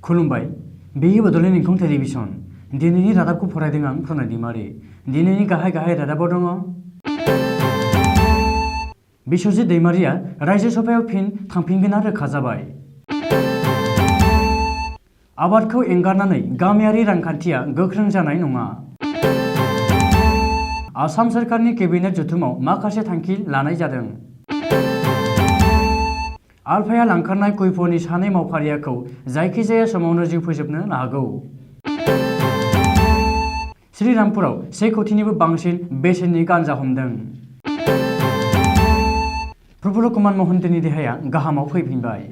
खुलुमबाय बेयो बड'लेण्ड इंखं टेलिभिजन दिनैनि रादाबखौ फरायदों आं प्रणय दैमारि। दिनैनि गाहाय रादाबाव दङ बिश्वजित दैमारिया रायजो सभायाव फिन थांफिनगोना रोखा जाबाय। आबादखौ एंगारनानै गामियारि रांखान्थिया गोख्रों जानाय नङा। आसाम सरकारनि केबिनेट जथुमाव माखासे थांखि लानाय जादों। आलफाया लांखारनाय कुइफनि सानै मावफारियाखौ जायखिजाया समावनो जिउ फोजोबनो हागौ। श्रीरामपुराव 1 कोटिनिबो बांसिन बेसेननि गांजा हमदों। प्रफुल्ल कुमार महन्तीनि देहाया गाहामाव फैफिनबाय।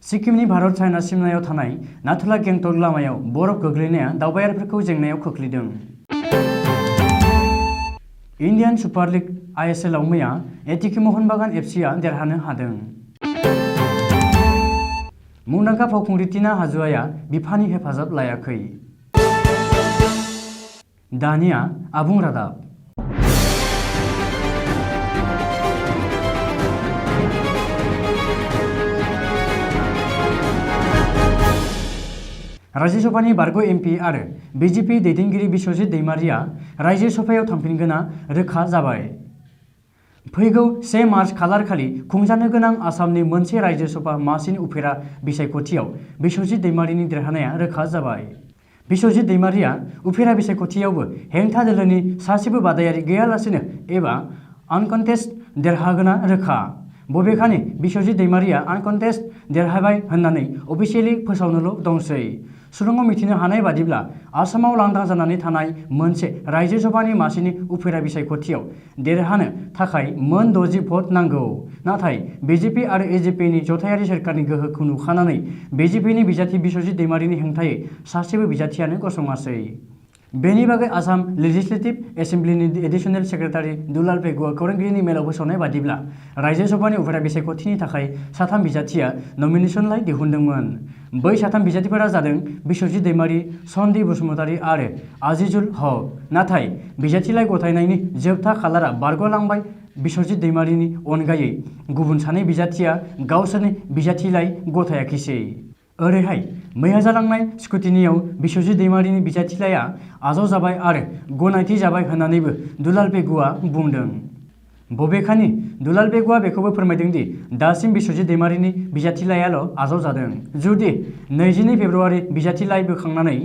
सिक्किमनि भारत चाइना सिमनायाव थानाय नाथुला गेंटक लामायाव बरफ गोग्लैनाया दावबायारिफोरखौ जेंनायाव खोख्लैदों। इन्डियान सुपार लीग ISL आव मैया एटिके मोहन बागान FCआ देरहानो हादों। मुंदांखा फावखुंग्रि टीना हाज'वाया बिफानि हेफाजाब लायाखै। दानिया आबुं रादाब। राज्य सभानि बारग' MP आरो BJP दैदेनगिरि बिश्वजित दैमारिया रायजो सभायाव थांफिनगोना रोखा जाबाय। फैगौ 1 मार्च खालारखालि खुंजानो गोनां आसामनि मोनसे रायजो सभा मासिनि उफेरा बिसायख'थियाव बिश्वजित दैमारिनि देरहानाया रोखा जाबाय। बिश्वजित दैमारिया उफेरा बिसायख'थियावबो हेंथा दोलोनि सासेबो बादायारि गैयालासेनो एबा आनकन्टेस्ट देरहागोना रोखा। बबेखानि बिश्वजित दैमारिया आनकन्टेस्ट देरहाबाय होननानै अफिसियेलि फोसावनोल' दंसै। सुलुङाव मिथिनो हानाय बादिब्ला आसामाव लांदां जानानै थानाय मोनसे रायजो सभानि मासिनि उफेरा बिसायख'थियाव देरहानो थाखाय मोन 60 भट नांगौ। नाथाय BJP आरो AJPनि जथायारि सोरखारनि गोहोखौ नुखानानै BJPनि बिजाथि बिश्वजित दैमारिनि हेंथायै सासेबो बिजाथियानो गसङासै। बेनि बागै आसाम लेजिस्लेटिभ एसेम्ब्लिनि एडिशनेल सेक्रेटारि दुलाल पेगुआ खौरांगिरिनि मेलाव फोसावनाय बादिब्ला रायजो सभानि उफेरा बिसायख'थिनि थाखाय 3 बिजाथिया नमिनेशनलाइ दिहुनदोंमोन। बै 3 बिजाथिफोरा जादों बिश्वजित दैमारि, सन्दीप बसुमतारी आरो आजिजुल हक। नाथाय बिजाथिलाइ गथायनायनि जोबथा खालारा बारग'लांबाय। बिश्वजित दैमारिनि अनगायै गुबुन 2 बिजाथिया गावसोरनि बिजाथिलाइ गथायाखिसै। ओरैहाय मैया जालांनाय स्क्रुटिनियाव बिश्वजित दैमारिनि बिजाथिलाइया आजावजाबाय आरो गनायथि जाबाय होननानैबो दुलाल पेगुआ बुंदों। बबेखानि दुलाल पेगुआ बेखौबो फोरमायदों दि दासिम बिश्वजित दैमारिनि बिजाथिलाइयाल' आजावजादों। जुदि 22 फेब्रुवारि बिजाथिलाइ बोखांनानै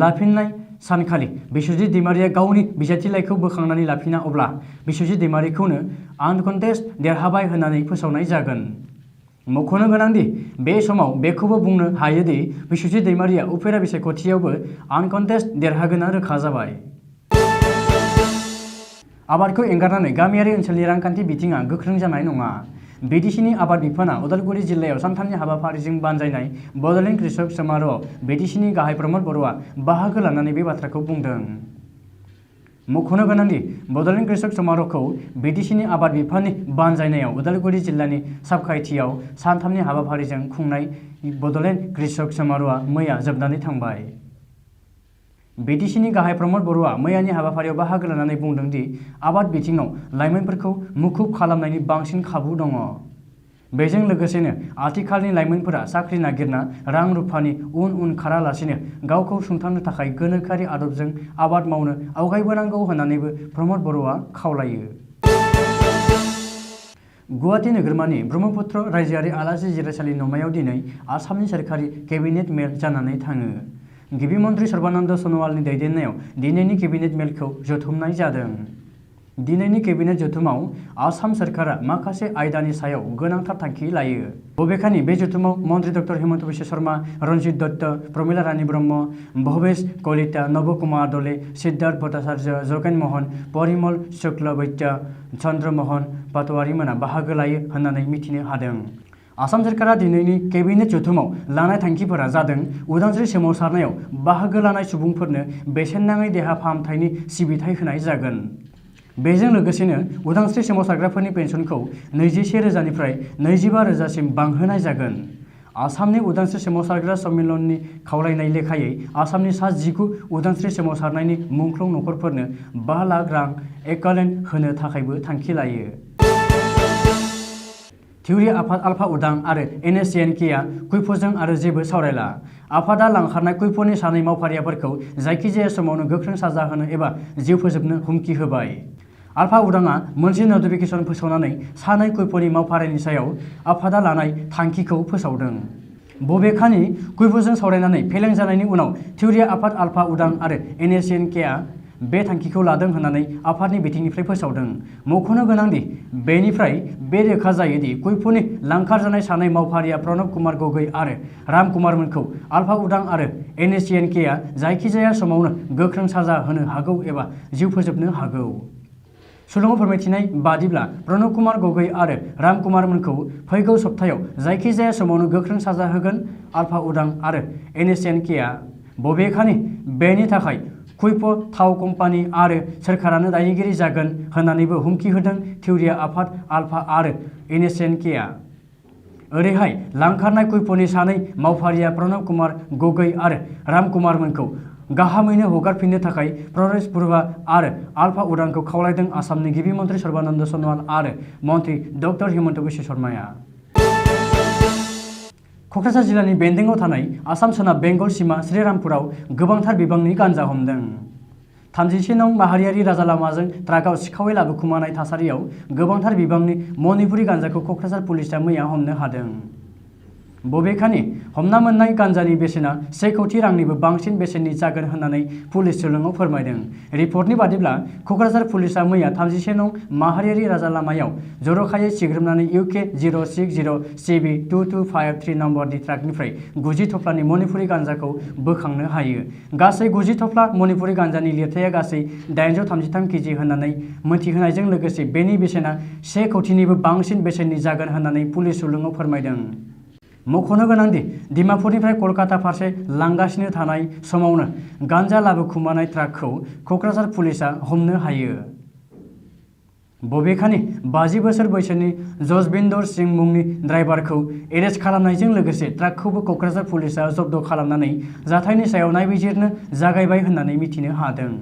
लाफिननाय सानखालि बिश्वजित दैमारिया गावनि बिजाथिलाइखौ बोखांनानै लाफिना अब्ला बिश्वजित दैमारिखौनो आनकन्टेस्ट देरहाबाय होननानै फोसावनाय जागोन। मख'नो गोनांदि बे समाव बेखौबो बुंनो हायोदि बिश्वजित दैमारिया उफेरा बिसायख'थियावबो आनकन्टेस्ट देरहागोना रोखा जाबाय। आबादखौ एंगारनानै गामियारि ओनसोलनि रांखान्थि बिथिङा गोख्रों जानाय नङा। BDCनि आबाद बिफाना उदालगुरि जिल्लायाव सानथामनि हाबाफारिजों बानजायनाय बड'लेण्ड कृषक समार'हआव BDCनि गाहाय प्रमद बर'आ बाहागो लानानै बे बाथ्राखौ बुंदों। मख'नो गोनांदि बड'लेण्ड कृषक समार'हखौ BDCनि आबाद बिफाननि बानजायनायाव उदालगुरि जिल्लानि साबखाथियाव सानथामनि हाबाफारिजों खुंनाय बड'लेण्ड कृषक समार'हआ मैया जोबनानै थांबाय। BDCनि गाहाय प्रमद बर'आ मैयानि हाबाफारियाव बाहागो लानानै बुंदों दि आबाद बिथिङाव लाइमोनफोरखौ मुखुब खालामनायनि बांसिन खाबु दङ। बेजों लोगोसेनो आथिखालनि लाइमोनफोरा साख्रि नागिरना रां रुफानि उन खारालासेनो गावखौ सुंथानो थाखाय गोनोखोआरि आदबजों आबाद मावनो आवगायबोनांगौ होननानैबो प्रमद बर'आ खावलायो। गुवाहाटी नोगोरमानि ब्रह्मपुत्र रायजोआरि आलासि जिरायसालि नमायाव दिनै आसामनि सोरखारि केबिनेट मेल जानानै थाङो। गिबि मन्त्रि सर्बानन्द सन'वालनि दैदेननायाव दिनैनि केबिनेट मेलखौ जथुमनाय जादों। दिनैनि केबिनेट जथुमाव आसाम सोरखारा माखासे आयदानि सायाव गोनांथार थांखि लायो। बबेखानि बे जथुमाव मन्त्रि डक्टर हिमन्त बिश्व शर्मा, रन्जित दत्त, प्रमिला रानी ब्रह्म, भवेश कलिता, नब कुमार दले, सिद्धार्थ भट्टाचार्य, जगेन मोहन, परिमल शुक्लबैद्य, चन्द्र मोहन पाटवारीमोना बाहागो लायो होननानै मिथिनो हादों। आसाम सोरखारा दिनैनि केबिनेट जथुमाव लानाय थांखिफोरा जादों उदांस्रि सोमावसारनायाव बाहागो लानाय सुबुंफोरनो बेसेन नाङै देहा फाहामथायनि सिबिथाय होनाय जागोन। बेजों लोगोसेनो उदांस्रि सोमावसारग्राफोरनि पेन्सनखौ 21,000निफ्राय 25,000सिम बांहोनाय जागोन। आसामनि उदांस्रि सोमावसारग्रा सम्मेलननि खावलायनाय लेखायै आसामनि सा 19 उदांस्रि सोमावसारनायनि मुंख्लं नखरफोरनो 5 लाख रां एक्विभेलेन्ट होनो थाखायबो थांखि लायो। थिउरि आफाद आल्फा उदां आरो एनएसएनकेआ कुइफ'जों आरो जेबो सावरायला। आफादा लांखारनाय कुइफ'नि सानै मावफारियाफोरखौ जायखिजाया समावनो गोख्रों साजा होनो एबा जिउ फोजोबनो हुमखि होबाय। आल्फा उदांआ मोनसे नटिफिकेसन फोसावनानै सानै कुइफ'नि मावफारिनि सायाव आफादा लानाय थांखिखौ फोसावदों। बबेखानि कुइफ'जों सावरायनानै फेलें जानायनि उनाव थिउरि आफाद आल्फा उदां आरो एनएसएनकेआ बे थांखिखौ लादों होननानै आफादनि बिथिंनिफ्राय फोसावदों। मख'नो गोनांदि बेनिफ्राय बे रोखा जायो दि कुइफ'नि लांखार जानाय सानै मावफारिया प्रणब कुमार गगৈ आरो राम कुमारमोनखौ आल्फा उदां आरो एनएसएनकेआ जायखिजाया समावनो गोख्रों साजा होनो हागौ एबा जिउ फोजोबनो हागौ। सुलुङाव फोरमायथिनाय बादिब्ला प्रणब कुमार गगৈ आरो राम कुमारमोनखौ फैगौ सप्तायाव जायखिजाया समावनो गोख्रों साजा होगोन आल्फा उदां आरो एनएसएनकेआ। बबेखानि बेनि थाखाय कुइफ' थाव कम्पानि आरो सोरखारानो दायनिगिरि जागोन होननानैबो हुमखि होदों थिउरि आफाद आल्फा आरो एनएसएनकेआ। ओरैहाय लांखारनाय कुइफ'नि सानै मावफारिया प्रणब कुमार गगৈ आरो राम कुमारमोनखौ गाहामैनो हगारफिननो थाखाय प्ररेश बरुवा आरो आल्फा उदांखौ खावलायदों आसामनि गिबि मन्त्रि सर्बानन्द सन'वाल आरो मन्त्रि डक्टर हिमन्त बिश्व शर्माया। क'क्राझार जिल्लानि बेन्दोंआव थानाय आसाम सोनाब बेंगल सिमा श्रीरामपुराव गोबांथार बिबांनि गान्जा हमदों। 36 नं माहारियारि राजा लामाजों ट्राकआव सिखावै लाबोखुमानाय थासारियाव गोबांथार बिबांनि मणिपुरि गान्जाखौ क'क्राझार पुलिसआ मैया हमनो हादों। बबेखानि हमना मोननाय गान्जानि बेसेना 1 कौटि रांनिबो बांसिन बेसेननि जागोन होननानै पुलिस सुलुङाव फोरमायदों। रिपर्टनि बादिब्ला क'क्राझार पुलिसआ मैया 36 नं माहारियारि राजा लामायाव जर'खायै सिग्रोमनानै इउके 060 CB 2253 नम्बरनि ट्राकनिफ्राय 90 थफ्लानि मणिपुरि गान्जाखौ बोखांनो हायो। गासै 90 थफ्ला मणिपुरि गान्जानि लिरथाया गासै 833 केजि होननानै मोनथिहोनायजों लोगोसे बेनि बेसेना 1 कौटिनिबो बांसिन बेसेननि जागोन होननानै पुलिस सुलुङाव फोरमायदों। मख'नो गोनांदि डिमापुरनिफ्राय कलकाता फारसे लांगासिनो थानाय समावनो गान्जा लाबोखुमानाय ट्राकखौ क'क्राझार पुलिसआ हमनो हायो। बबेखानि 50 बोसोर बैसोनि जसबिन्दर सिंह मुंनि ड्राइभारखौ एरेस्ट खालामनायजों लोगोसे ट्राकखौबो क'क्राझार पुलिसआ जब्द खालामनानै जाथायनि सायाव नायबिजिरनो जागायबाय होननानै मिथिनो हादों।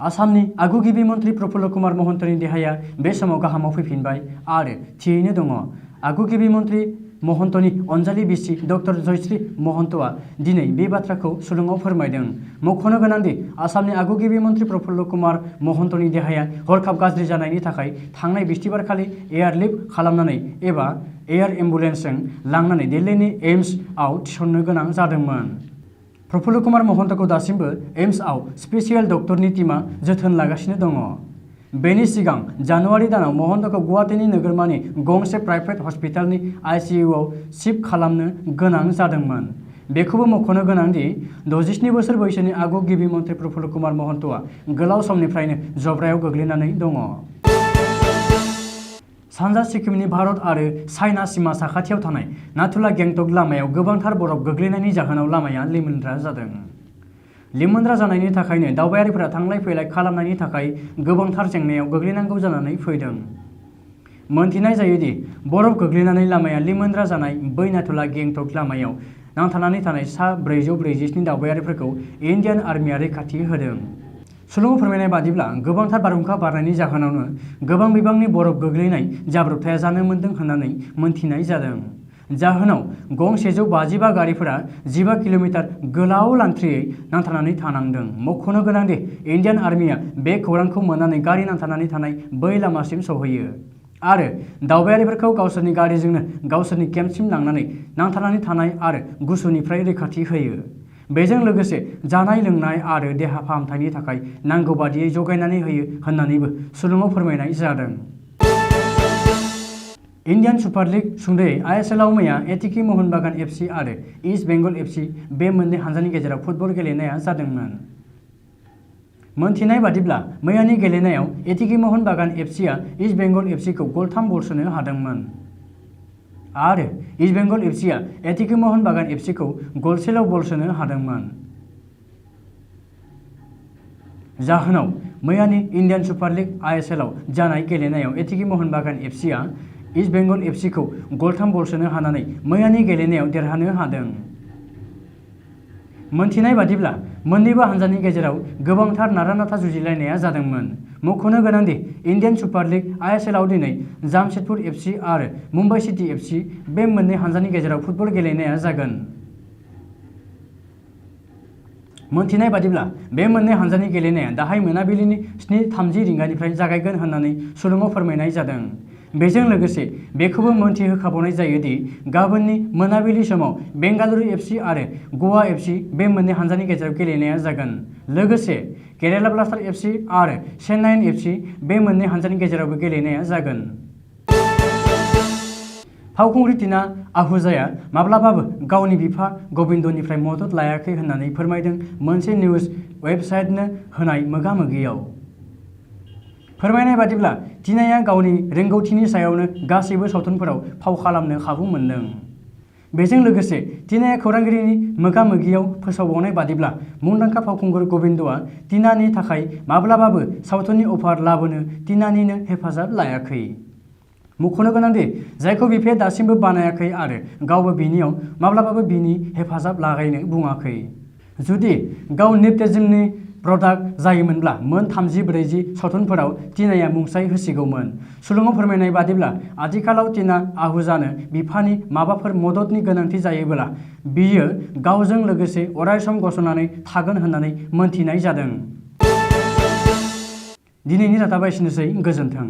आसामनि आगु गिबि मन्त्रि प्रफुल्ल कुमार महन्तनि देहाया बे समाव गाहामाव फैफिनबाय आरो थियैनो दङ। आगु गिबि मन्त्रि महन्तनि अनजालि बिसि डक्टर जयश्री महन्तआ दिनै बे बाथ्राखौ सुलुङाव फोरमायदों। मख'नो गोनांदि आसामनि आगु गिबि मन्त्रि प्रफुल्ल कुमार महन्तनि देहाया हरखाब गाज्रि जानायनि थाखाय थांनाय बिस्तिबारखालि एयारलिफ्ट खालामनानै एबा एयार एम्बुलेन्सजों लांनानै दिल्लीनि एम्सआव थिसननो गोनां जादोंमोन। प्रफुल्ल कुमार महन्तखौ दासिमबो एम्सआव स्पेसियेल डक्टरनि टीमआ जोथोन लागासिनो दङ। बेनि सिगां जानुवारि दानाव महन्तखौ गुवाहाटीनि नोगोरमानि गंसे प्राइभेट हस्पिटालनि आइसिइउआव शिफ्ट खालामनो गोनां जादोंमोन। बेखौबो मख'नो गोनांदि 67 बोसोर बैसोनि आगु गिबि मन्त्रि प्रफुल्ल कुमार महन्तआ गोलाव समनिफ्रायनो जब्रायाव गोग्लैनानै दङ। सानजा सिक्किमनि भारत आरो चाइना सिमा साखाथियाव थानाय नाथुला गेंटक लामायाव गोबांथार बरफ गोग्लैनायनि जाहोनाव लामाया लिमोनद्रा जादों। लिमोनद्रा जानायनि थाखायनो दावबायारिफोरा थांलाय फैलाय खालामनायनि थाखाय गोबांथार जेंनायाव गोग्लैनांगौ जानानै फैदों। मोनथिनाय जायोदि बरफ गोग्लैनानै लामाया लिमोनद्रा जानाय बै नाथुला गेंटक लामायाव नांथानानै थानाय सा 447 दावबायारिफोरखौ इन्डियान आर्मिया रैखाथि होदों। सुलुङाव फोरमायनाय बादिब्ला गोबांथार बारहुंखा बारनायनि जाहोनावनो गोबां बिबांनि बरफ गोग्लैनाय जाब्रबथाया जानो मोन्दों होननानै मोनथिनाय जादों। जाहोनाव गं 155 गारिफोरा 15 किल'मिटार गोलाव लान्थ्रियै नांथानानै थानांदों। मख'नो गोनांदि इन्डियान आर्मिया बे खौरांखौ मोननानै गारि नांथानानै थानाय बै लामासिम सौहैयो आरो दावबायारिफोरखौ गावसोरनि गारिजोंनो गावसोरनि केम्पसिम लांनानै नांथानानै थानाय आरो गुसुनिफ्राय रैखाथि होयो। बेजों लोगोसे जानाय लोंनाय आरो देहा फाहामथायनि थाखाय नांगौ बादियै जगायनानै होयो होननानैबो सुलुङाव फोरमायनाय जादों। इन्डियान सुपार लिग सुंद'यै आइएसएलआव मैया एटिके मोहन बागान एफसि आरो इस्ट बेंगल एफसि बे मोननै हानजानि गेजेराव फुटबल गेलेनाया जादोंमोन। मोनथिनाय बादिब्ला मैयानि गेलेनायाव एटिके मोहन बागान एफसिआ इस्ट बेंगल एफसिखौ गल 3 सोनो हादोंमोन आरो इस्ट बेंगल एफसिआ एटिके मोहन बागान एफसिखौ गल 1 सोनो हादोंमोन। जाहोनाव मैयानि इन्डियान सुपार लिग आइएसएलआव जानाय गेलेनायाव एटिके मोहन बागान एफसिआ इस्ट बेंगल एफसिखौ गल 3 सोनो हानानै मैयानि गेलेनायाव देरहानो हादों। मोनथिनाय बादिब्ला मोन्नैबो हानजानि गेजेराव गोबांथार नारा-नाथा जुजिलायनाया जादोंमोन। मख'नो गोनांदि इन्डियान सुपार लिग ISLआव दिनै जामशेदपुर FC आरो मुम्बाइ सिटी FC बे मोननै हानजानि गेजेराव फुटबल गेलेनाया जागोन। मोनथिनाय बादिब्ला बे मोननै हानजानि गेलेनाया दाहाय मोनाबिलिनि 7:30 रिंगानिफ्राय जागायगोन होननानै सुलुङाव फोरमायनाय जादों। बेजों लोगोसे बेखौबो मोनथिहोखाबावनाय जायो दि गाबोननि मोनाबिलि समाव बेंगालुरु FC आरो ग'वा FC बे मोननै हानजानि गेजेराव गेलेनाया जागोन। लोगोसे केराला ब्लास्टार FC आरो चेन्नाइन FC बे मोननै हानजानि गेजेरावबो गेलेनाया जागोन। फावखुंग्रि टीना आहूजाया माब्लाबाबो गावनि बिफा गबिन्दनिफ्राय मदद लायाखै होननानै फोरमायदों मोनसे निउज वेबसाइटनो होनाय मोगा-मोगियाव। फोरमायनाय बादिब्ला टीनाया गावनि रोंगौथिनि सायावनो गासैबो सावथुनफोराव फाव खालामनो खाबु मोनदों। बेजों लोगोसे टीनाया खौरांगिरिनि मोगा-मोगियाव फोसावबावनाय बादिब्ला मुंदांखा फावखुंगुर गबिन्दआ टीनानि थाखाय माब्लाबाबो सावथुननि अफार लाबोनो टीनानिनो हेफाजाब लायाखै। मख'नो गोनांदि जायखौ बिफाया दासिमबो बानायाखै आरो गावबो बिनियाव माब्लाबाबो बिनि हेफाजाब लागायनो बुङाखै। जुदि गाव नेपथेजिमनि प्रडाक्ट जायोमोनब्ला मोन 30-40 सावथुनफोराव टीनाया मुंसाइ होसिगौमोन। सुलुङाव फोरमायनाय बादिब्ला आथिखालाव टीना आहूजानो बिफानि माबाफोर मददनि गोनांथि जायोब्ला बियो गावजों लोगोसे अरायसम गसंनानै थागोन होननानै मोनथिनाय जादों। दिनैनि रादाबा एसेनोसै, गोजोन्थों।